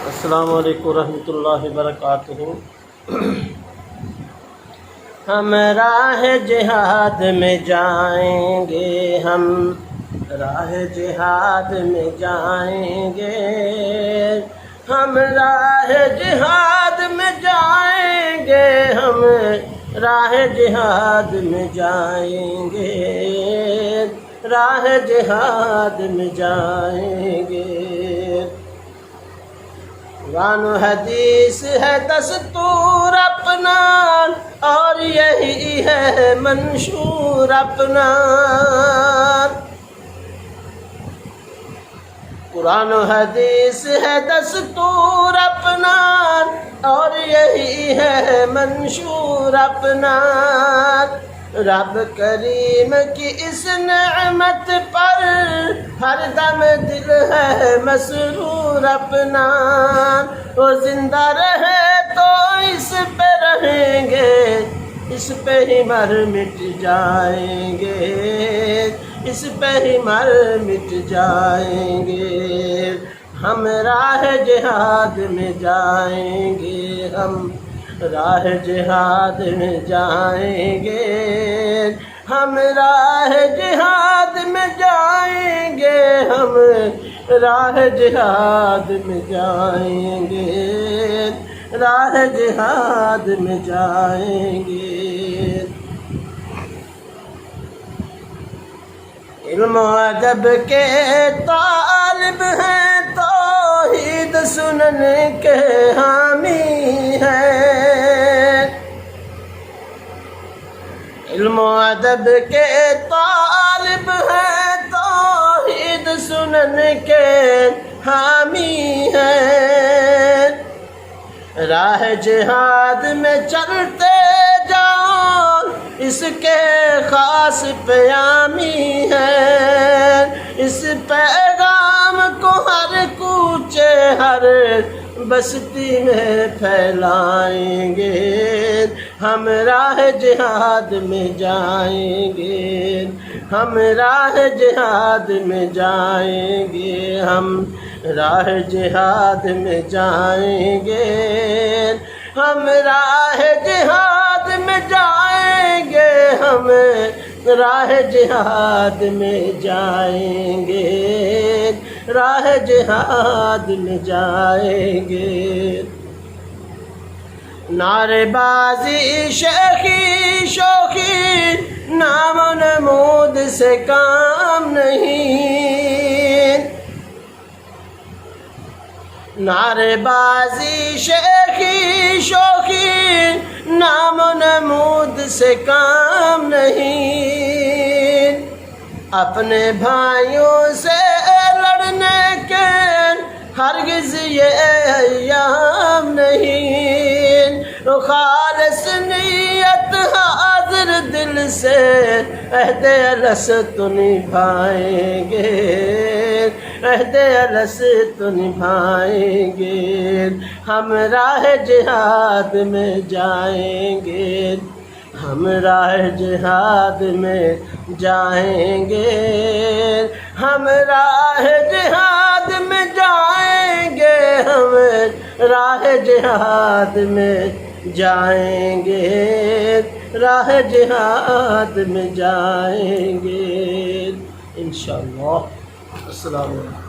السلام علیکم ورحمۃ اللہ وبرکاتہ۔ ہم راہ جہاد میں جائیں گے، ہم راہ جہاد میں جائیں گے، ہم راہ جہاد میں جائیں گے، ہم راہ جہاد میں جائیں گے، راہ جہاد میں جائیں گے۔ قرآن و حدیث ہے دستور اپنا، اور یہی ہے منشور اپنا۔ قرآن و حدیث ہے دستور اپنا، اور یہی ہے منشور اپنا۔ رب کریم کی اس نعمت پر ہر دم دل ہے مسرور اپنا۔ وہ زندہ رہے تو اس پہ رہیں گے، اس پہ ہی مر مٹ جائیں گے، اس پہ ہی مر مٹ جائیں گے۔ ہم راہ جہاد میں جائیں گے، ہم راہ جہاد میں جائیں گے، ہم راہ جہاد میں جائیں گے، ہم راہ جہاد میں جائیں گے، راہ جہاد میں جائیں گے۔ علم و ادب کے طالب ہیں، توحید سنن کے حامی ہیں۔ علم و ادب کے طالب ہیں، توحید سنن کے حامی ہیں۔ راہ جہاد میں چلتے جاؤ، اس کے خاص پیامی ہیں۔ اس پیغام کو ہر کوچے ہر بستی میں پھیلائیں گے۔ ہم راہ جہاد میں جائیں گے، ہم راہ جہاد میں جائیں گے، ہم راہ جہاد میں جائیں گے، ہم راہ جہاد میں جائیں گے، ہم راہ جہاد میں جائیں گے، راہ جہاد میں جائیں گے۔ نعرے بازی شیخی شوخی نام و نمود سے کام نہیں، نعرے بازی شیخی شوخی نام و نمود سے کام نہیں۔ اپنے بھائیوں سے لڑنے کے ہرگز یہ ایام نہیں۔ خالص نیت حاضر دل سے عہد الست نبھائیں گے، عہد الست نبھائیں گے۔ ہم راہ جہاد میں جائیں گے، ہم راہ جہاد میں جائیں گے، ہم راہ جہاد میں جائیں گے، ہم راہ جہاد میں جائیں گے، راہ جہاد میں جائیں گے انشاءاللہ۔ السلام علیکم۔